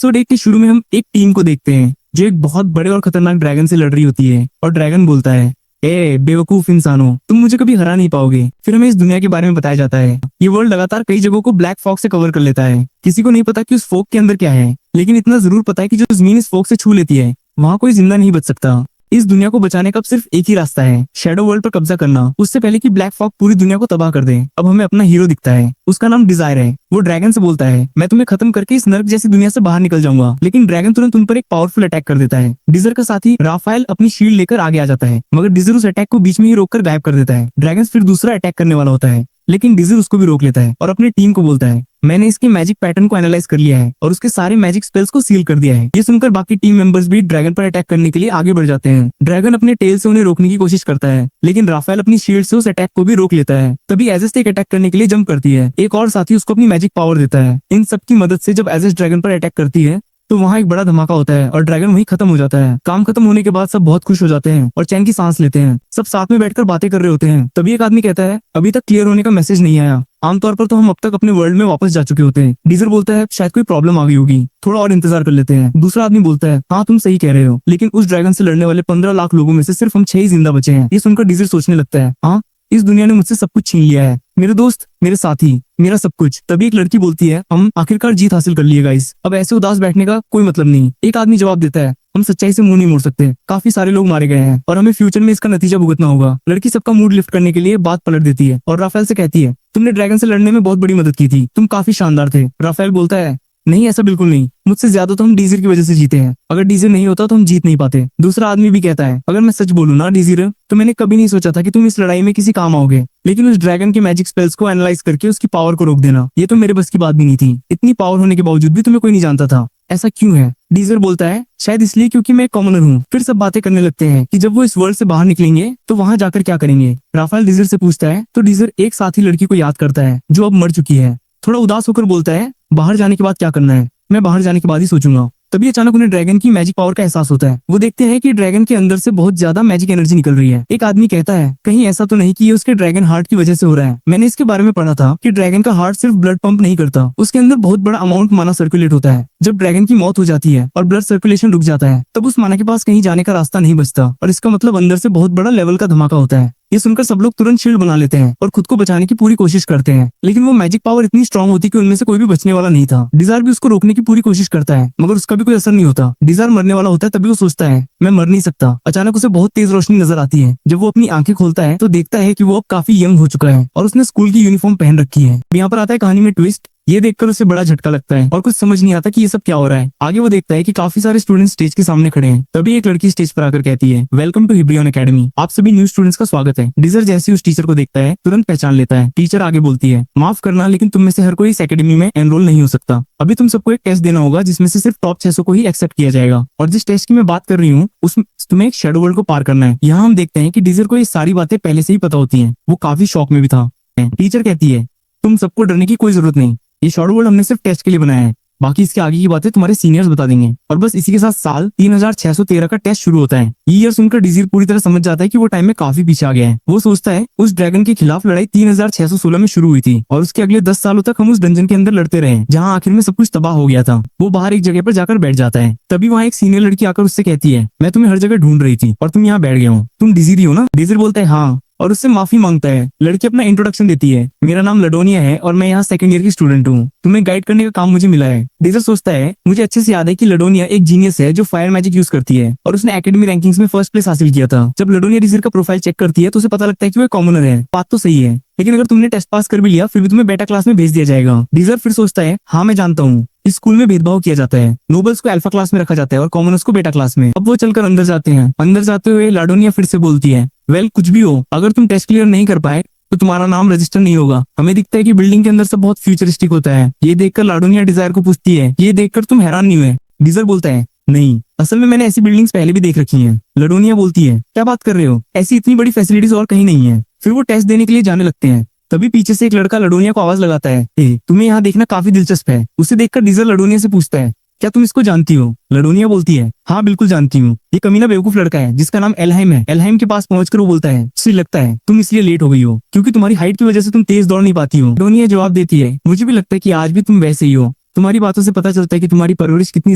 Episode 1 के शुरू में हम एक टीम को देखते हैं जो एक बहुत बड़े और खतरनाक ड्रैगन से लड़ रही होती है और ड्रैगन बोलता है, ए बेवकूफ इंसानों, तुम मुझे कभी हरा नहीं पाओगे। फिर हमें इस दुनिया के बारे में बताया जाता है। ये वर्ल्ड लगातार कई जगहों को ब्लैक फॉग से कवर कर लेता है। किसी को नहीं पता कि उस फॉग के अंदर क्या है, लेकिन इतना जरूर पता है कि जो जमीन इस फॉग से छू लेती है वहाँ कोई जिंदा नहीं बच सकता। इस दुनिया को बचाने का अब सिर्फ एक ही रास्ता है, शैडो वर्ल्ड पर कब्जा करना, उससे पहले कि ब्लैक फॉग पूरी दुनिया को तबाह कर दे। अब हमें अपना हीरो दिखता है, उसका नाम डिजायर है। वो ड्रैगन से बोलता है, मैं तुम्हें खत्म करके इस नर्क जैसी दुनिया से बाहर निकल जाऊंगा। लेकिन ड्रैगन तुरंत उन पर एक पावरफुल अटैक कर देता है। डिजर का साथी राफेल अपनी शील्ड लेकर आगे आ जाता है, मगर डिजर उस अटैक को बीच में ही रोककर गायब कर देता है। ड्रैगन फिर दूसरा अटैक करने वाला होता है, लेकिन डिजर उसको भी रोक लेता है और अपनी टीम को बोलता है, मैंने इसके मैजिक पैटर्न को एनालाइज कर लिया है और उसके सारे मैजिक स्पेल्स को सील कर दिया है। ये सुनकर बाकी टीम मेंबर्स भी ड्रैगन पर अटैक करने के लिए आगे बढ़ जाते हैं। ड्रैगन अपने टेल से उन्हें रोकने की कोशिश करता है, लेकिन राफेल अपनी शील्ड से उस अटैक को भी रोक लेता है। तभी एजेस एक अटैक करने के लिए जंप करती है। एक और साथी उसको अपनी मैजिक पावर देता है। इन सब की मदद से जब एजेस ड्रैगन पर अटैक करती है तो वहाँ एक बड़ा धमाका होता है और ड्रैगन वहीं खत्म हो जाता है। काम खत्म होने के बाद सब बहुत खुश हो जाते हैं और चैन की सांस लेते हैं। सब साथ में बैठकर बातें कर रहे होते हैं। तभी एक आदमी कहता है, अभी तक क्लियर होने का मैसेज नहीं आया। आमतौर पर तो हम अब तक अपने वर्ल्ड में वापस जा चुके होते हैं। डीजर बोलता है, शायद कोई प्रॉब्लम आ गई होगी, थोड़ा और इंतजार कर लेते हैं। दूसरा आदमी बोलता है, हाँ तुम सही कह रहे हो, लेकिन उस ड्रैगन से लड़ने वाले 15 लाख लोगों में से सिर्फ हम 6 ही जिंदा बचे हैं। ये सुनकर डीजर सोचने लगता है, हाँ इस दुनिया ने मुझसे सब कुछ छीन लिया है, मेरे दोस्त, मेरे साथी, मेरा सब कुछ। तभी एक लड़की बोलती है, हम आखिरकार जीत हासिल कर लिए गाइस, अब ऐसे उदास बैठने का कोई मतलब नहीं। एक आदमी जवाब देता है, हम सच्चाई से मुंह नहीं मोड़ सकते, काफी सारे लोग मारे गए हैं और हमें फ्यूचर में इसका नतीजा भुगतना होगा। लड़की सबका मूड लिफ्ट करने के लिए बात पलट देती है और राफेल से कहती है, तुमने ड्रैगन से लड़ने में बहुत बड़ी मदद की थी, तुम काफी शानदार थे। राफेल बोलता है, नहीं ऐसा बिल्कुल नहीं, मुझसे ज्यादा तो हम डीजर की वजह से जीते हैं, अगर डीजर नहीं होता तो हम जीत नहीं पाते। दूसरा आदमी भी कहता है, अगर मैं सच बोलूं ना डीजर, तो मैंने कभी नहीं सोचा था कि तुम इस लड़ाई में किसी काम आओगे, लेकिन उस ड्रैगन के मैजिक स्पेल्स को एनालाइज करके उसकी पावर को रोक देना, ये तो मेरे बस की बात भी नहीं थी। इतनी पावर होने के बावजूद भी तुम्हें कोई नहीं जानता था, ऐसा क्यों है? डीजर बोलता है, शायद इसलिए क्योंकि मैं एक कॉमनर हूँ। फिर सब बातें करने लगते हैं कि जब वो इस वर्ल्ड से बाहर निकलेंगे तो वहाँ जाकर क्या करेंगे। राफेल डीजर से पूछता है तो डीजर एक साथी लड़की को याद करता है जो अब मर चुकी है। थोड़ा उदास होकर बोलता है, बाहर जाने के बाद क्या करना है, मैं बाहर जाने के बाद ही सोचूंगा। तभी अचानक उन्हें ड्रैगन की मैजिक पावर का एहसास होता है। वो देखते हैं कि ड्रैगन के अंदर से बहुत ज्यादा मैजिक एनर्जी निकल रही है। एक आदमी कहता है, कहीं ऐसा तो नहीं कि ये उसके ड्रैगन हार्ट की वजह से हो रहा है। मैंने इसके बारे में पढ़ा था कि ड्रैगन का हार्ट सिर्फ ब्लड पंप नहीं करता, उसके अंदर बहुत बड़ा अमाउंट माना सर्कुलेट होता है। जब ड्रैगन की मौत हो जाती है और ब्लड सर्कुलेशन रुक जाता है, तब उस माना के पास कहीं जाने का रास्ता नहीं बचता और इसका मतलब अंदर से बहुत बड़ा लेवल का धमाका होता है। ये सुनकर सब लोग तुरंत शील्ड बना लेते हैं और खुद को बचाने की पूरी कोशिश करते हैं, लेकिन वो मैजिक पावर इतनी स्ट्रांग होती कि उनमें से कोई भी बचने वाला नहीं था। डिजायर भी उसको रोकने की पूरी कोशिश करता है, मगर उसका भी कोई असर नहीं होता। डिजायर मरने वाला होता है, तभी वो सोचता है, मैं मर नहीं सकता। अचानक उसे बहुत तेज रोशनी नजर आती है। जब वो अपनी आंखें खोलता है तो देखता है कि वो अब काफी यंग हो चुका है और उसने स्कूल की यूनिफॉर्म पहन रखी है। यहाँ पर आता है कहानी में ट्विस्ट। ये देखकर उसे बड़ा झटका लगता है और कुछ समझ नहीं आता कि ये सब क्या हो रहा है। आगे वो देखता है कि काफी सारे स्टूडेंट्स स्टेज के सामने खड़े हैं। तभी एक लड़की स्टेज पर आकर कहती है, वेलकम टू हिब्रियन एकेडमी, आप सभी न्यू स्टूडेंट्स का स्वागत है। डिजर जैसे उस टीचर को देखता है तुरंत पहचान लेता है। टीचर आगे बोलती है, माफ करना, लेकिन तुम में से हर कोई इस एकेडमी में एनरोल नहीं हो सकता। अभी तुम सबको एक टेस्ट देना होगा जिसमें से सिर्फ टॉप 600 को ही एक्सेप्ट किया जाएगा, और जिस टेस्ट की मैं बात कर रही हूँ उसमें तुम्हें एक शैडो वर्ल्ड को पार करना है। यहाँ हम देखते हैं कि डिजर को ये सारी बातें पहले से ही पता होती है। वो काफी शॉक में भी था। टीचर कहती है, तुम सबको डरने की कोई जरूरत नहीं, ये शैडो वर्ल्ड हमने सिर्फ टेस्ट के लिए बनाया है, बाकी इसके आगे की बातें तुम्हारे सीनियर्स बता देंगे। और बस इसी के साथ साल 3613 का टेस्ट शुरू होता है। ये ईयर सुनकर डिजीर पूरी तरह समझ जाता है कि वो टाइम में काफी पीछे आ गया है। वो सोचता है उस ड्रैगन के खिलाफ लड़ाई 3616 में शुरू हुई थी और उसके अगले 10 सालों तक हम उस डंजन के अंदर लड़ते रहे, जहाँ आखिर में सब कुछ तबाह हो गया था। वो बाहर एक जगह पर जाकर बैठ जाता है। तभी वहाँ एक सीनियर लड़की आकर उससे कहती है, मैं तुम्हें हर जगह ढूंढ रही थी और तुम यहाँ बैठ गए हो, तुम डिजीर ही हो ना? डिजीर बोलता है, हाँ, और उससे माफी मांगता है। लड़की अपना इंट्रोडक्शन देती है, मेरा नाम लडोनिया है और मैं यहाँ सेकंड ईयर की स्टूडेंट हूँ, तुम्हें गाइड करने का काम मुझे मिला है। डिजर सोचता है, मुझे अच्छे से याद है कि लडोनिया एक जीनियस है जो फायर मैजिक यूज करती है और उसने एकेडमी रैंकिंग्स में फर्स्ट प्लेस हासिल किया था। जब लडोनिया डिजर का प्रोफाइल चेक करती है तो उसे पता लगता है कि वो कॉमनर है। बात तो सही है, लेकिन अगर तुमने टेस्ट पास कर भी लिया फिर भी तुम्हें बेटा क्लास में भेज दिया जाएगा। डिजर फिर सोचता है, हाँ मैं जानता हूँ, इस स्कूल में भेदभाव किया जाता है, नोबल्स को अल्फा क्लास में रखा जाता है और कॉमनर्स को बेटा क्लास में। अब वो चलकर अंदर जाते हैं। अंदर जाते हुए लाडोनिया फिर से बोलती है, वेल कुछ भी हो, अगर तुम टेस्ट क्लियर नहीं कर पाए तो तुम्हारा नाम रजिस्टर नहीं होगा। हमें दिखता है कि बिल्डिंग के अंदर सब बहुत फ्यूचरिस्टिक होता है। ये देखकर लाडोनिया डिजायर को पूछती है, ये देखकर तुम हैरान नहीं हुए? डिजर बोलता है, नहीं, असल में मैंने ऐसी बिल्डिंग्स पहले भी देख रखी हैं। लाडोनिया बोलती है, क्या बात कर रहे हो, ऐसी इतनी बड़ी फैसिलिटीज और कहीं नहीं है। फिर वो टेस्ट देने के लिए जाने लगते हैं। तभी पीछे से एक लड़का लडोनिया को आवाज लगाता है, तुम्हें यहाँ देखना काफी दिलचस्प है। उसे देखकर डिजर लडोनिया से पूछता है, क्या तुम इसको जानती हो? लडोनिया बोलती है, हाँ बिल्कुल जानती हूँ, ये कमीना बेवकूफ लड़का है जिसका नाम एल्हाइम है। एल्हाइम के पास पहुंचकर वो बोलता है, मुझे लगता है तुम इसलिए लेट हो गई हो क्योंकि तुम्हारी हाइट की वजह से तुम तेज दौड़ नहीं पाती हो। लडोनिया जवाब देती है, मुझे भी लगता है कि आज भी तुम वैसे ही हो, तुम्हारी बातों से पता चलता है कि तुम्हारी परवरिश कितनी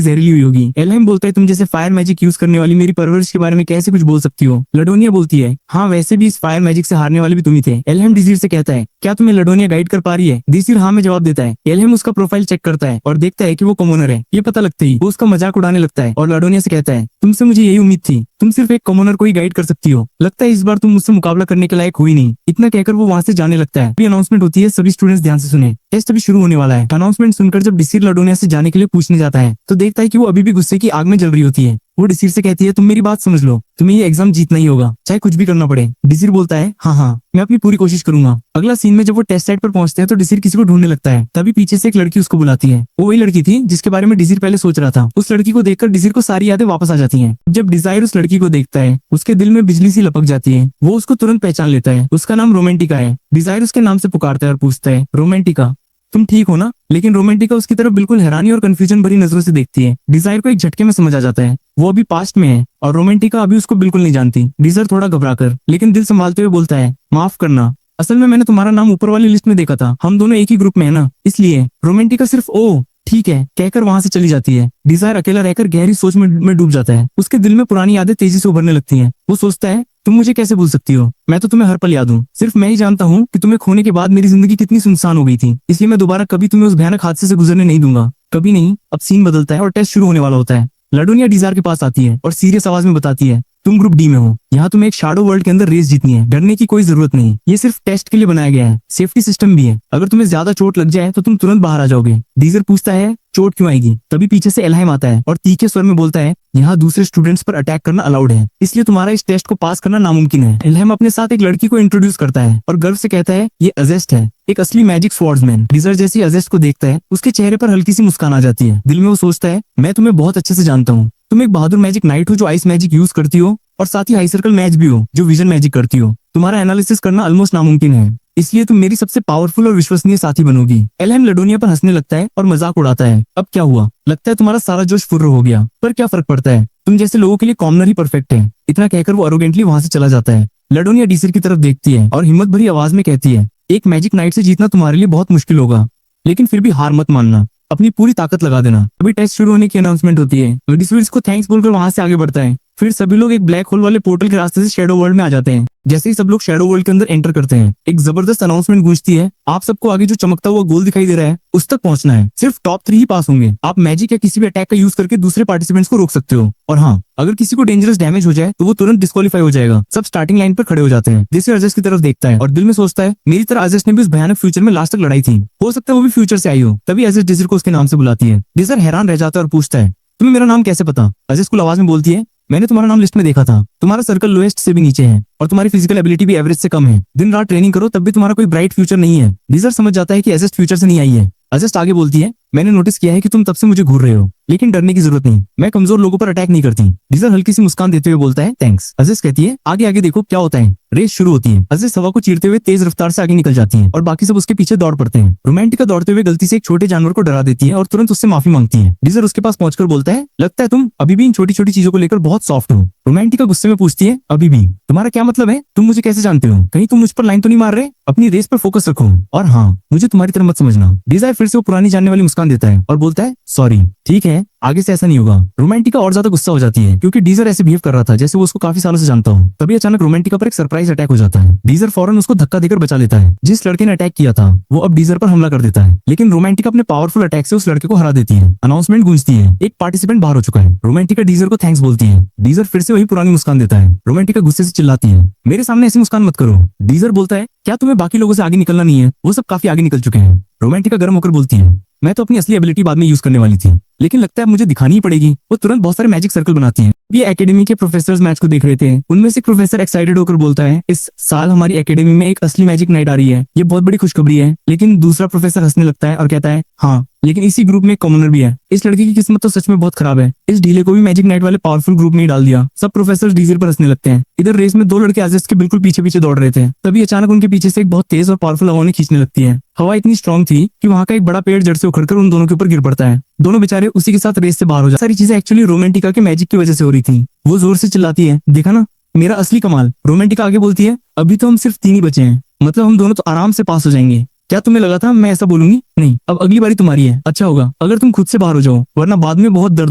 जहरीली हुई होगी। एलहेम बोलता है, तुम जैसे फायर मैजिक यूज करने वाली मेरी परवरिश के बारे में कैसे कुछ बोल सकती हो। लडोनिया बोलती है, हाँ वैसे भी इस फायर मैजिक से हारने वाले भी तुम ही थे। एलहेम डिजीर से कहता है, क्या तुम्हें लडोनिया गाइड कर पा रही है? डिजीर हाँ में जवाब देता है। एलहेम उसका प्रोफाइल चेक करता है और देखता है कि वो कॉमनर है। ये पता लगते ही वो उसका मजाक उड़ाने लगता है और लडोनिया से कहता है, तुमसे मुझे यही उम्मीद थी, तुम सिर्फ एक कॉमनर को ही गाइड कर सकती हो। लगता है इस बार तुम मुझसे मुकाबला करने के लायक हुई नहीं। इतना कहकर वो वहां से जाने लगता है। अनाउंसमेंट होती है, सभी स्टूडेंट्स ध्यान से सुने, टेस्ट अभी शुरू होने वाला है। अनाउंसमेंट सुनकर जब डिसीर लडोनिया से जाने के लिए पूछने जाता है तो देखता है कि वो अभी भी गुस्से की आग में जल रही होती है। वो डिसीर से कहती है, तुम मेरी बात समझ लो, तुम्हें ये एग्जाम जीतना ही होगा, चाहे कुछ भी करना पड़े। डिसीर बोलता है, हाँ मैं अपनी पूरी कोशिश करूंगा। अगला सीन में जब वो टेस्ट साइट पर पहुंचते हैं तो डिसीर किसी को ढूंढने लगता है। तभी पीछे से एक लड़की उसको बुलाती है। वो वही लड़की थी जिसके बारे में डिसीर पहले सोच रहा था। उस लड़की को देखकर डिसीर को सारी यादें वापस आ जाती हैं। जब डिजायर उस लड़की को देखता है उसके दिल में बिजली सी लपक जाती है। वो उसको तुरंत पहचान लेता है। उसका नाम रोमांटिका है। डिजायर उसके नाम से पुकारता है और पूछता है, रोमांटिका तुम ठीक हो ना? लेकिन रोमांटिका उसकी तरफ बिल्कुल हैरानी और कंफ्यूजन भरी नजरों से देखती है। डिजायर को एक झटके में समझ आ जाता है वो अभी पास्ट में है और रोमांटिका अभी उसको बिल्कुल नहीं जानती। डिजायर थोड़ा घबराकर लेकिन दिल संभालते हुए बोलता है, माफ करना, असल में मैंने तुम्हारा नाम ऊपर वाली लिस्ट में देखा था, हम दोनों एक ही ग्रुप में है ना, इसलिए। रोमांटिका सिर्फ ओ ठीक है कहकर वहां से चली जाती है। डिजायर अकेला रहकर गहरी सोच में डूब जाता है। उसके दिल में पुरानी यादें तेजी से उभरने लगती हैं। वो सोचता है, तुम मुझे कैसे भूल सकती हो? मैं तो तुम्हें हर पल याद हूँ। सिर्फ मैं ही जानता हूँ कि तुम्हें खोने के बाद मेरी जिंदगी कितनी सुनसान हो गई थी, इसलिए मैं दोबारा कभी तुम्हें उस भयानक हादसे से गुजरने नहीं दूंगा, कभी नहीं। अब सीन बदलता है और टेस्ट शुरू होने वाला होता है। लडोनिया डिजायर के पास आती है और सीरियस आवाज में बताती है, तुम ग्रुप डी में हो, यहाँ तुम्हें एक शैडो वर्ल्ड के अंदर रेस जीतनी है, डरने की कोई जरूरत नहीं, ये सिर्फ टेस्ट के लिए बनाया गया है, सेफ्टी सिस्टम भी है, अगर तुम्हें ज्यादा चोट लग जाए तो तुम तुरंत बाहर आ जाओगे। डीजर पूछता है, चोट क्यों आएगी? तभी पीछे से एल्हाइम आता है और तीखे स्वर में बोलता है, यहाँ दूसरे स्टूडेंट्स पर अटैक करना अलाउड है, इसलिए तुम्हारा इस टेस्ट को पास करना नामुमकिन है। एल्हाइम अपने साथ एक लड़की को इंट्रोड्यूस करता है और गर्व से कहता है, ये अजेस्ट है, एक असली मैजिक स्वॉर्ड्समैन। डीजर जैसे अजेस्ट को देखता है उसके चेहरे पर हल्की सी मुस्कान आ जाती है। दिल में वो सोचता है, मैं तुम्हें बहुत अच्छे से जानता हूँ, तुम एक बहादुर मैजिक नाइट हो जो आइस मैजिक यूज करती हो और साथ ही हाई सर्कल मैच भी हो जो विजन मैजिक करती हो। तुम्हारा एनालिसिस करना ऑलमोस्ट नामुमकिन है, इसलिए तुम मेरी सबसे पावरफुल और विश्वसनीय साथी बनोगी। एल्हाइम लडोनिया पर हंसने लगता है और मजाक उड़ाता है, अब क्या हुआ? लगता है तुम्हारा सारा जोश फुर्र हो गया, पर क्या फर्क पड़ता है, तुम जैसे लोगों के लिए कॉमनर ही परफेक्ट है। इतना कहकर वो अरोगेंटली वहां से चला जाता है। लडोनिया डीसर की तरफ देखती है और हिम्मत भरी आवाज में कहती है, एक मैजिक नाइट से जीतना तुम्हारे लिए बहुत मुश्किल होगा, लेकिन फिर भी हार मत मानना, अपनी पूरी ताकत लगा देना। अभी टेस्ट शुरू होने की अनाउंसमेंट होती है। डिसर इसको थैंक्स बोलकर वहां से आगे बढ़ता है। फिर सभी लोग एक ब्लैक होल वाले पोर्टल के रास्ते से शैडो वर्ल्ड में आ जाते हैं। जैसे ही सब लोग शैडो वर्ल्ड के अंदर एंटर करते हैं एक जबरदस्त अनाउंसमेंट गूंजती है, आप सबको आगे जो चमकता हुआ गोल दिखाई दे रहा है उस तक पहुंचना है, सिर्फ टॉप 3 ही पास होंगे। आप मैजिक या किसी भी अटैक का यूज करके दूसरे पार्टिसिपेंट्स को रोक सकते हो, और हाँ, अगर किसी को डेंजरस डैमेज हो जाए तो वो तुरंत डिस्क्वालीफाई हो जाएगा। सब स्टार्टिंग लाइन पर खड़े हो जाते हैं। जैसे अजस्ट की तरफ देखता है और दिल में सोचता है, मेरी तरह अजस्ट ने भी उस भयानक फ्यूचर में लास्ट तक लड़ाई थी, हो सकता है वो भी फ्यूचर से आई हो। तभी अजस्ट डिजर को उसके नाम से बुलाती है। डिजर हैरान रह जाता है और पूछता है, तुम्हें मेरा नाम कैसे पता? अजस्ट कुल आवाज में बोलती है, मैंने तुम्हारा नाम लिस्ट में देखा था, तुम्हारा सर्कल लोएस्ट से भी नीचे है और तुम्हारी फिजिकल एबिलिटी भी एवरेज से कम है, दिन रात ट्रेनिंग करो तब भी तुम्हारा कोई ब्राइट फ्यूचर नहीं है। डिजर समझ जाता है कि अजस्ट फ्यूचर से नहीं आई है। अजस्ट आगे बोलती है, मैंने नोटिस किया है कि तुम तब से मुझे घूर रहे हो, लेकिन डरने की जरूरत नहीं, मैं कमजोर लोगों पर अटैक नहीं करती। डिजर हल्की सी मुस्कान देते हुए बोलता है, थैंक्स। अजस्ट कहती है, आगे आगे देखो क्या होता है। रेस शुरू होती है। अजस्ट हवा को चीरते हुए तेज रफ्तार से आगे निकल जाती है और बाकी सब उसके पीछे दौड़ पड़ते हैं। रोमांटिका दौड़ते हुए गलती से एक छोटे जानवर को डरा देती है और तुरंत उससे माफी मांगती है। डिजर उसके पास पहुंचकर बोलता है, लगता है तुम अभी भी इन छोटी छोटी चीजों को लेकर बहुत सॉफ्ट हो। रोमांटिका गुस्से में पूछती है, अभी भी? तुम्हारा क्या मतलब है? तुम मुझे कैसे जानते हो? कहीं तुम मुझ पर लाइन तो नहीं मार रहे? अपनी रेस पर फोकस रखो, और हाँ, मुझे तुम्हारी तरह मत समझना। डिजायर फिर से वो पुरानी जानने वाली मुस्कान देता है और बोलता है, सॉरी, ठीक है, आगे से ऐसा नहीं होगा। रोमांटिका और ज्यादा गुस्सा हो जाती है क्योंकि डीजर ऐसे बिहेव कर रहा था जैसे वो उसको काफी सालों से जानता हो। तभी अचानक रोमांटिका पर एक सरप्राइज अटैक हो जाता है। डीजर फौरन उसको धक्का देकर बचा लेता है। जिस लड़के ने अटैक किया था वो अब डीजर पर हमला कर देता है, लेकिन रोमांटिका अपने पावरफुल अटैक से उस लड़के को हरा देती है। अनाउंसमेंट गूंजती है, एक पार्टिसिपेंट बाहर हो चुका है। रोमांटिका डीजर को थैंक्स बोलती है। डीजर फिर से वही पुरानी मुस्कान देता है। रोमांटिका गुस्से से चिल्लाती है, मेरे सामने ऐसी मुस्कान मत करो। डीजर बोलता है, क्या तुम्हें बाकी लोगों से आगे निकलना नहीं है? वो सब काफी आगे निकल चुके हैं। रोमांटिका गर्म होकर बोलती है, मैं तो अपनी असली एबिलिटी बाद में यूज करने वाली थी, लेकिन लगता है मुझे दिखानी ही पड़ेगी। वो तुरंत बहुत सारे मैजिक सर्कल बनाती हैं। ये एकेडमी के प्रोफेसर्स मैच को देख रहे थे। उनमें से एक प्रोफेसर एक्साइटेड होकर बोलता है, इस साल हमारी एकेडमी में एक असली मैजिक नाइट आ रही है, ये बहुत बड़ी खुशखबरी है। लेकिन दूसरा प्रोफेसर हंसने लगता है और कहता है, हाँ, लेकिन इसी ग्रुप में एक कॉमनर भी है। इस लड़की की किस्मत तो सच में बहुत खराब है, इस ढीले को भी मैजिक नाइट वाले पावरफुल ग्रुप में ही डाल दिया। सब प्रोफेसर डीजर पर हंसने लगते हैं। इधर रेस में 2 लड़के अजस्ट के बिल्कुल पीछे पीछे दौड़ रहे थे। तभी अचानक उनके पीछे से एक बहुत तेज और पावरफुल हवा खींचने लगती है। हवा इतनी स्ट्रॉन्ग थी कि वहां का एक बड़ा पेड़ जड़ से उखड़कर उन दोनों के ऊपर गिर पड़ता है। दोनों बेचारे उसी के साथ रेस से बाहर हो जाते। सारी चीजें एक्चुअली रोमांटिका के मैजिक की वजह से हो रही थी। वो जोर से चिल्लाती है, देखा ना मेरा असली कमाल। रोमांटिका आगे बोलती है, अभी तो हम सिर्फ 3 ही बचे हैं, मतलब हम दोनों तो आराम से पास हो जाएंगे। क्या तुम्हें लगा था मैं ऐसा बोलूंगी? नहीं, अब अगली बारी तुम्हारी है। अच्छा होगा अगर तुम खुद से बाहर हो जाओ, वरना बाद में बहुत दर्द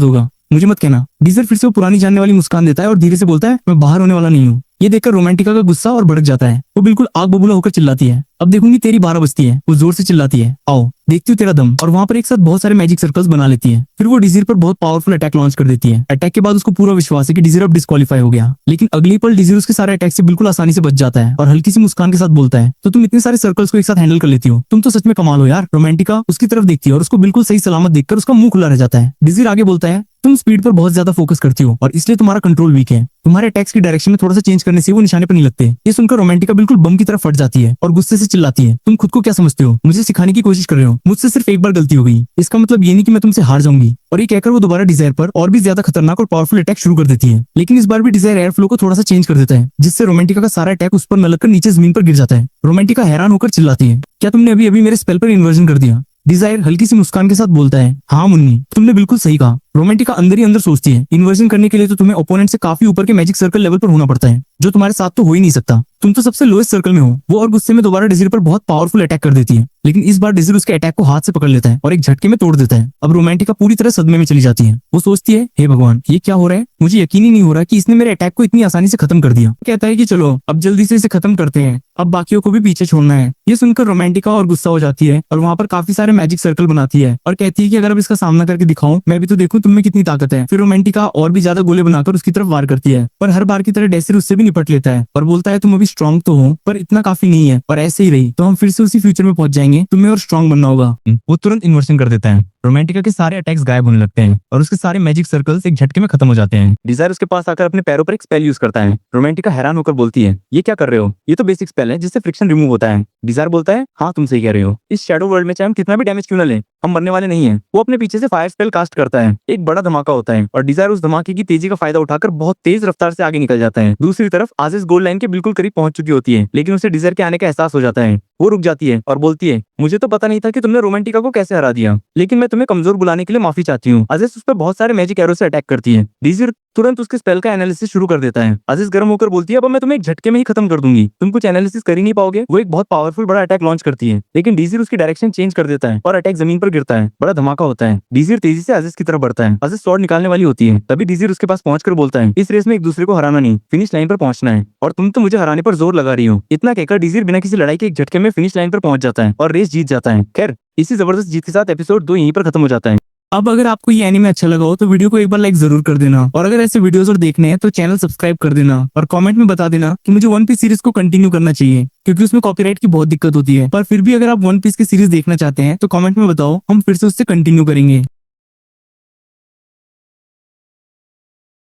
होगा। मुझे मत कहना। डीजर फिर से वो पुरानी जानने वाली मुस्कान देता है और धीरे से बोलता है, मैं बाहर होने वाला नहीं हूँ। ये देखकर रोमांटिका का गुस्सा और भड़क जाता है। वो बिल्कुल आग बबूला होकर चिल्लाती है, अब देखूंगी तेरी 12 बजती है। वो जोर से चिल्लाती है, आओ देखती हूँ तेरा दम। और वहाँ पर एक साथ बहुत सारे मैजिक सर्कल्स बना लेती है। फिर वो डिजीर पर बहुत पावरफुल अटैक लॉन्च कर देती है। अटैक के बाद उसको पूरा विश्वास है कि डिजीर अब डिस्क्वालीफाई हो गया। लेकिन अगली पल डिजीर उसके सारे अटैक से बिल्कुल आसानी से बच जाता है और हल्की सी मुस्कान के साथ बोलता है, तो तुम इतने सारे सर्कल्स को एक साथ हैंडल कर लेती हो, तुम तो सच में कमाल हो यार। रोमांटिका उसकी तरफ देखती है और उसको बिल्कुल सही सलामत देखकर उसका मुंह खुला रह जाता है। डिजीर आगे बोलता है, तुम स्पीड पर बहुत ज्यादा फोकस करती हो और इसलिए तुम्हारा कंट्रोल वीक है। तुम्हारे अटैक्स की डायरेक्शन में थोड़ा सा चेंज करने से वो निशाने पर नहीं लगते। ये सुनकर रोमांटिका बिल्कुल बम की तरफ फट जाती है और गुस्से से चिल्लाती है, तुम खुद को क्या समझते हो? मुझे सिखाने की कोशिश कर रहे हो? मुझसे सिर्फ एक बार गलती हो गई, इसका मतलब ये नहीं कि मैं तुमसे हार जाऊंगी। और ये कहकर वो दोबारा डिजायर पर और भी ज्यादा खतरनाक और पावरफुल अटैक शुरू कर देती है। लेकिन इस बार भी डिजायर एयर फ्लो को थोड़ा सा चेंज कर देता है, जिससे रोमांटिका का सारा अटैक उस पर न लगकर नीचे जमीन पर गिर जाता है। रोमांटिका हैरान होकर चिल्लाती है, क्या तुमने अभी अभी मेरे स्पेल पर इन्वर्जन कर दिया? डिजायर हल्की सी मुस्कान के साथ बोलता है, हाँ मुन्नी, तुमने बिल्कुल सही कहा। रोमांटिका अंदर ही अंदर सोचती है, इन्वर्जन करने के लिए तो तुम्हें ओपोनेंट से काफी ऊपर के मैजिक सर्कल लेवल पर होना पड़ता है, जो तुम्हारे साथ तो हो ही नहीं सकता। तुम तो सबसे लोएस्ट सर्कल में हो। वो और गुस्से में दोबारा डिजीर पर बहुत पावरफुल अटैक कर देती है, लेकिन इस बार डिजीर उसके अटैक को हाथ से पकड़ लेता है और एक झटके में तोड़ देता है। अब रोमांटिका पूरी तरह सदमे में चली जाती है। वो सोचती है, हे भगवान, ये क्या हो रहा है? मुझे यकीन ही नहीं हो रहा कि इसने मेरे अटैक को इतनी आसानी से खत्म कर दिया। कहता है कि चलो अब जल्दी से इसे खत्म करते हैं, अब बाकियों को भी पीछे छोड़ना है। ये सुनकर रोमांटिका और गुस्सा हो जाती है और वहाँ पर काफी सारे मैजिक सर्कल बनाती है और कहती है कि अगर अब इसका सामना करके दिखाऊं, मैं भी तो देखूं तुम में कितनी ताकत है। फिर रोमांटिका और भी ज्यादा गोले बनाकर उसकी तरफ वार करती है, पर हर बार की तरह डेसिर उससे भी निपट लेता है और बोलता है, तुम अभी स्ट्रांग तो हो, पर इतना काफी नहीं है, और ऐसे ही रही तो हम फिर से उसी फ्यूचर में पहुंच जाएंगे, तुम्हें और स्ट्रांग बनना होगा। वो तुरंत इन्वर्शन कर देता है। रोमांटिका के सारे अटैक्स गायब होने लगते हैं और उसके सारे मैजिक सर्कल्स एक झटके में खत्म हो जाते हैं। डिजायर उसके पास आकर अपने पैरों पर एक स्पेल यूज करता है। रोमांटिका हैरान होकर बोलती है, ये क्या कर रहे हो? ये तो बेसिक स्पेल है जिससे फ्रिक्शन रिमूव होता है। डिजायर बोलता है, हाँ तुम सही कह रहे हो, इस शैडो वर्ल्ड में चाहे हम कितना भी डैमेज क्यों न लें, हम मरने वाले नहीं है। वो अपने पीछे से फायर स्पेल कास्ट करता है। एक बड़ा धमाका होता है और डिजायर उस धमाके की तेजी का फायदा उठाकर बहुत तेज रफ्तार से आगे निकल जाता है। दूसरी तरफ आजिज गोल लाइन के बिल्कुल करीब पहुंच चुकी होती है, लेकिन उसे डिजायर के आने का एहसास हो जाता है। वो रुक जाती है और बोलती है, मुझे तो पता नहीं था कि तुमने रोमांटिका को कैसे हरा दिया, लेकिन मैं तुम्हें कमजोर बुलाने के लिए माफी चाहती हूँ। अजीज उस पर बहुत सारे मैजिक एरो से अटैक करती है। डिजायर तुरंत उसके स्पेल का एनालिसिस शुरू कर देता है। अजीज गर्म होकर बोलती है, अब मैं तुम्हें एक झटके में ही खत्म कर दूंगी, तुम कुछ एनालिसिस कर ही नहीं पाओगे। वो एक बहुत पावरफुल बड़ा अटैक लॉन्च करती है, लेकिन डिजायर उसकी डायरेक्शन चेंज कर देता है और अटैक जमीन पर गिरता है। बड़ा धमाका होता है। डिजायर तेजी से अजीज की तरफ बढ़ता है। अजीज स्वॉर्ड निकालने वाली होती है, तभी डिजायर उसके पास पहुंचकर बोलता है, इस रेस में एक दूसरे को हराना नहीं, फिनिश लाइन पर पहुंचना है, और तुम तो मुझे हराने पर जोर लगा रही हो। इतना कहकर डिजायर बिना किसी लड़ाई के एक झटके में फिनिश लाइन पर पहुंच जाता है और रेस जीत जाता है। खैर, इसी जबरदस्त जीत के साथ एपिसोड 2 यहीं पर खत्म हो जाता है। अब अगर आपको ये एनीमे अच्छा लगा हो तो वीडियो को एक बार लाइक जरूर कर देना, और अगर ऐसे वीडियोस और देखने हैं तो चैनल सब्सक्राइब कर देना, और कमेंट में बता देना कि मुझे वन पीस सीरीज को कंटिन्यू करना चाहिए, क्योंकि उसमें कॉपीराइट की बहुत दिक्कत होती है। पर फिर भी अगर आप वन पीस की सीरीज देखना चाहते हैं तो कमेंट में बताओ, हम फिर से उससे कंटिन्यू करेंगे।